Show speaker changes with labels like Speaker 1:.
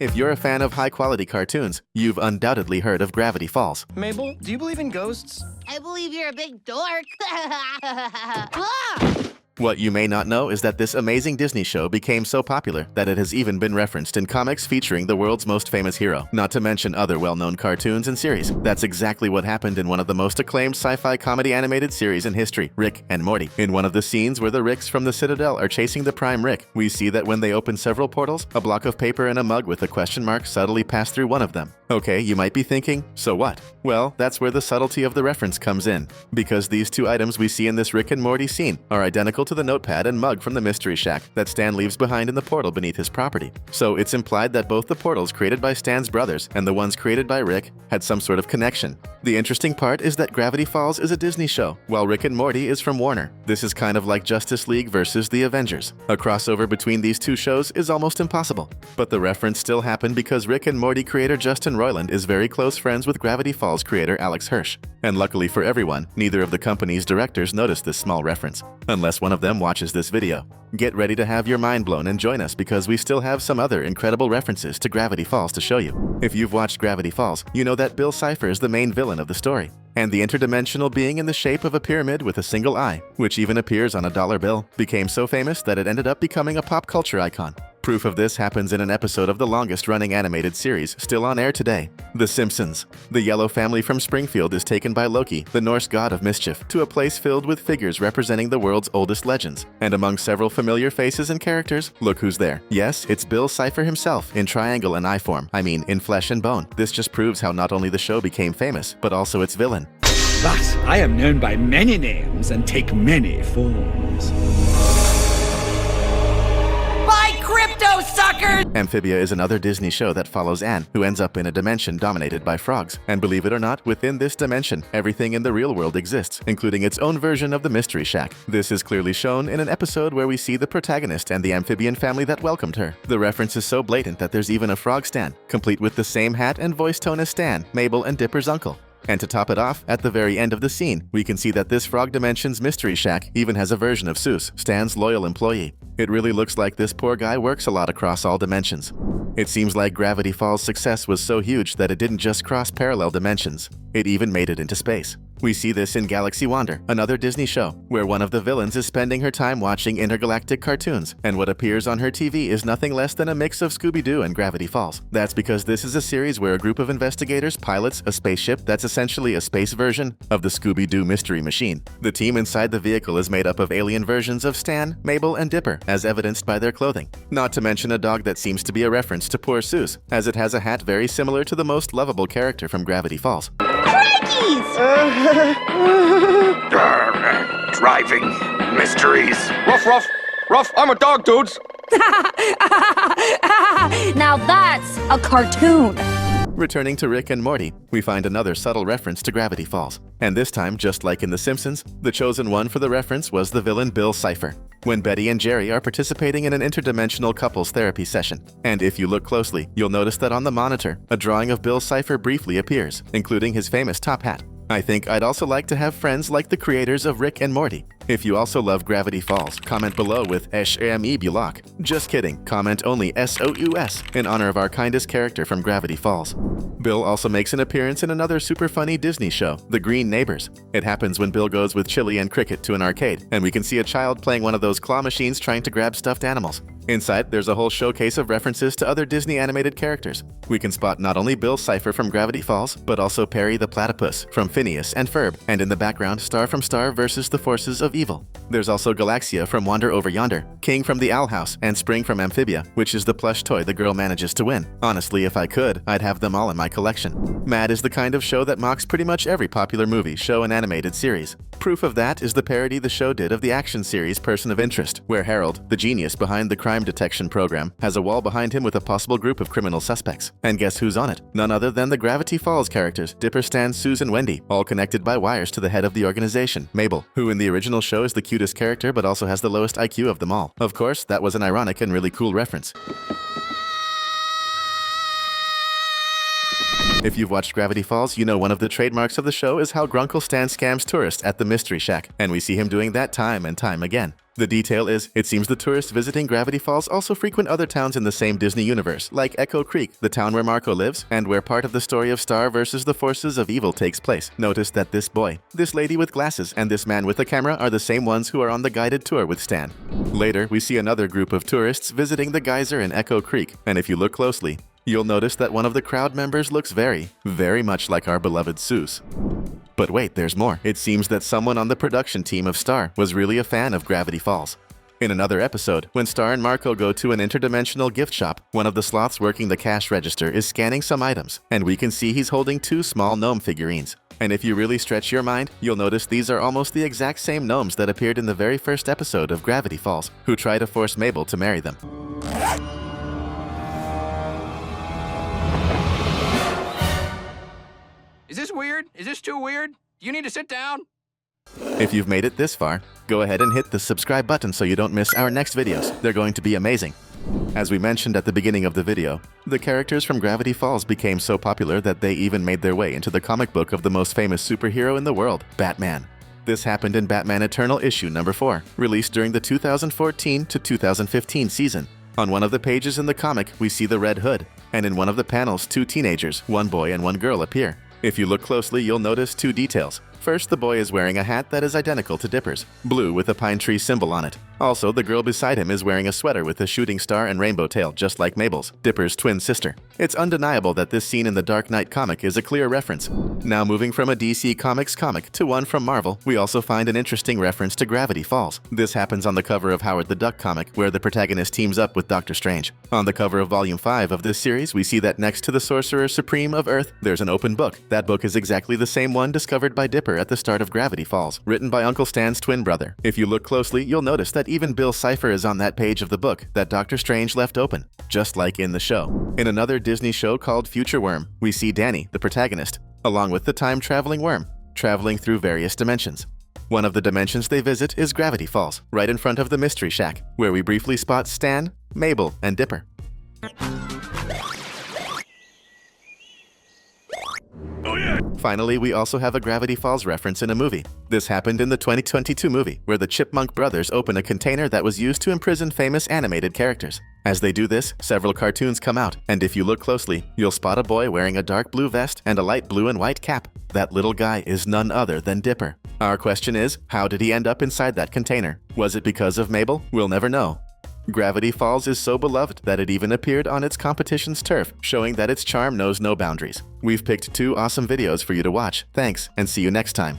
Speaker 1: If you're a fan of high-quality cartoons, you've undoubtedly heard of Gravity Falls.
Speaker 2: Mabel, do you believe in ghosts?
Speaker 3: I believe you're a big dork. Ah!
Speaker 1: What you may not know is that this amazing Disney show became so popular that it has even been referenced in comics featuring the world's most famous hero, not to mention other well-known cartoons and series. That's exactly what happened in one of the most acclaimed sci-fi comedy animated series in history, Rick and Morty. In one of the scenes where the Ricks from the Citadel are chasing the Prime Rick, we see that when they open several portals, a block of paper and a mug with a question mark subtly pass through one of them. Okay, you might be thinking, so what? Well, that's where the subtlety of the reference comes in, because these two items we see in this Rick and Morty scene are identical to the notepad and mug from the Mystery Shack that Stan leaves behind in the portal beneath his property. So it's implied that both the portals created by Stan's brothers and the ones created by Rick had some sort of connection. The interesting part is that Gravity Falls is a Disney show, while Rick and Morty is from Warner. This is kind of like Justice League versus the Avengers. A crossover between these two shows is almost impossible. But the reference still happened because Rick and Morty creator Justin Roiland is very close friends with Gravity Falls creator Alex Hirsch. And luckily for everyone, neither of the company's directors noticed this small reference, unless one of them watches this video. Get ready to have your mind blown and join us because we still have some other incredible references to Gravity Falls to show you. If you've watched Gravity Falls, you know that Bill Cipher is the main villain of the story, and the interdimensional being in the shape of a pyramid with a single eye, which even appears on a dollar bill, became so famous that it ended up becoming a pop culture icon. Proof of this happens in an episode of the longest-running animated series still on air today, The Simpsons. The yellow family from Springfield is taken by Loki, the Norse god of mischief, to a place filled with figures representing the world's oldest legends. And among several familiar faces and characters, look who's there. Yes, it's Bill Cipher himself, in triangle and eye form. I mean, in flesh and bone. This just proves how not only the show became famous, but also its villain.
Speaker 4: But I am known by many names and take many forms.
Speaker 3: Crypto suckers!
Speaker 1: Amphibia is another Disney show that follows Anne, who ends up in a dimension dominated by frogs. And believe it or not, within this dimension, everything in the real world exists, including its own version of the Mystery Shack. This is clearly shown in an episode where we see the protagonist and the amphibian family that welcomed her. The reference is so blatant that there's even a frog Stan, complete with the same hat and voice tone as Stan, Mabel, and Dipper's uncle. And to top it off, at the very end of the scene, we can see that this Frog Dimension's Mystery Shack even has a version of Seuss, Stan's loyal employee. It really looks like this poor guy works a lot across all dimensions. It seems like Gravity Falls' success was so huge that it didn't just cross parallel dimensions, it even made it into space. We see this in Galaxy Wander, another Disney show, where one of the villains is spending her time watching intergalactic cartoons, and what appears on her TV is nothing less than a mix of Scooby-Doo and Gravity Falls. That's because this is a series where a group of investigators pilots a spaceship that's essentially a space version of the Scooby-Doo Mystery Machine. The team inside the vehicle is made up of alien versions of Stan, Mabel, and Dipper, as evidenced by their clothing. Not to mention a dog that seems to be a reference to poor Seuss, as it has a hat very similar to the most lovable character from Gravity Falls.
Speaker 5: Driving mysteries.
Speaker 2: Ruff, I'm a dog, dudes.
Speaker 6: Now that's a cartoon.
Speaker 1: Returning to Rick and Morty, we find another subtle reference to Gravity Falls. And this time, just like in The Simpsons, the chosen one for the reference was the villain Bill Cipher, when Betty and Jerry are participating in an interdimensional couples therapy session. And if you look closely, you'll notice that on the monitor, a drawing of Bill Cipher briefly appears, including his famous top hat. I think I'd also like to have friends like the creators of Rick and Morty. If you also love Gravity Falls, comment below with "SME Bulak." Just kidding, comment only SOUS in honor of our kindest character from Gravity Falls. Bill also makes an appearance in another super funny Disney show, The Green Neighbors. It happens when Bill goes with Chili and Cricket to an arcade, and we can see a child playing one of those claw machines trying to grab stuffed animals. Inside, there's a whole showcase of references to other Disney animated characters. We can spot not only Bill Cipher from Gravity Falls, but also Perry the Platypus from Phineas and Ferb, and in the background, Star from Star versus the Forces of Evil. There's also Galaxia from Wander Over Yonder, King from the Owl House, and Spring from Amphibia, which is the plush toy the girl manages to win. Honestly, if I could, I'd have them all in my collection. Mad is the kind of show that mocks pretty much every popular movie, show, and animated series. Proof of that is the parody the show did of the action series Person of Interest, where Harold, the genius behind the crime detection program, has a wall behind him with a possible group of criminal suspects. And guess who's on it? None other than the Gravity Falls characters, Dipper, Stan, Suze, and Wendy, all connected by wires to the head of the organization, Mabel, who in the original show is the cutest character but also has the lowest IQ of them all. Of course, that was an ironic and really cool reference. If you've watched Gravity Falls, you know one of the trademarks of the show is how Grunkle Stan scams tourists at the Mystery Shack, and we see him doing that time and time again. The detail is, it seems the tourists visiting Gravity Falls also frequent other towns in the same Disney universe, like Echo Creek, the town where Marco lives, and where part of the story of Star versus the forces of evil takes place. Notice that this boy, this lady with glasses, and this man with a camera are the same ones who are on the guided tour with Stan. Later, we see another group of tourists visiting the geyser in Echo Creek, and if you look closely, you'll notice that one of the crowd members looks very, very much like our beloved Seuss. But wait, there's more. It seems that someone on the production team of Star was really a fan of Gravity Falls. In another episode, when Star and Marco go to an interdimensional gift shop, one of the sloths working the cash register is scanning some items, and we can see he's holding 2 small gnome figurines. And if you really stretch your mind, you'll notice these are almost the exact same gnomes that appeared in the very first episode of Gravity Falls, who try to force Mabel to marry them.
Speaker 2: Is this weird? Is this too weird? Do you need to sit down?
Speaker 1: If you've made it this far, go ahead and hit the subscribe button so you don't miss our next videos. They're going to be amazing. As we mentioned at the beginning of the video, the characters from Gravity Falls became so popular that they even made their way into the comic book of the most famous superhero in the world, Batman. This happened in Batman Eternal issue number 4, released during the 2014 to 2015 season. On one of the pages in the comic, we see the Red Hood, and in one of the panels, 2 teenagers, 1 boy and 1 girl appear. If you look closely, you'll notice 2 details. First, the boy is wearing a hat that is identical to Dipper's, blue with a pine tree symbol on it. Also, the girl beside him is wearing a sweater with a shooting star and rainbow tail, just like Mabel's, Dipper's twin sister. It's undeniable that this scene in the Dark Knight comic is a clear reference. Now moving from a DC Comics comic to one from Marvel, we also find an interesting reference to Gravity Falls. This happens on the cover of Howard the Duck comic, where the protagonist teams up with Doctor Strange. On the cover of Volume 5 of this series, we see that next to the Sorcerer Supreme of Earth, there's an open book. That book is exactly the same one discovered by Dipper at the start of Gravity Falls, written by Uncle Stan's twin brother. If you look closely, you'll notice that even Bill Cipher is on that page of the book that Doctor Strange left open, just like in the show. In another Disney show called Future Worm, we see Danny, the protagonist, along with the time-traveling worm, traveling through various dimensions. One of the dimensions they visit is Gravity Falls, right in front of the Mystery Shack, where we briefly spot Stan, Mabel, and Dipper. Finally, we also have a Gravity Falls reference in a movie. This happened in the 2022 movie, where the Chipmunk brothers open a container that was used to imprison famous animated characters. As they do this, several cartoons come out, and if you look closely, you'll spot a boy wearing a dark blue vest and a light blue and white cap. That little guy is none other than Dipper. Our question is, how did he end up inside that container? Was it because of Mabel? We'll never know. Gravity Falls is so beloved that it even appeared on its competition's turf, showing that its charm knows no boundaries. We've picked 2 awesome videos for you to watch. Thanks, and see you next time.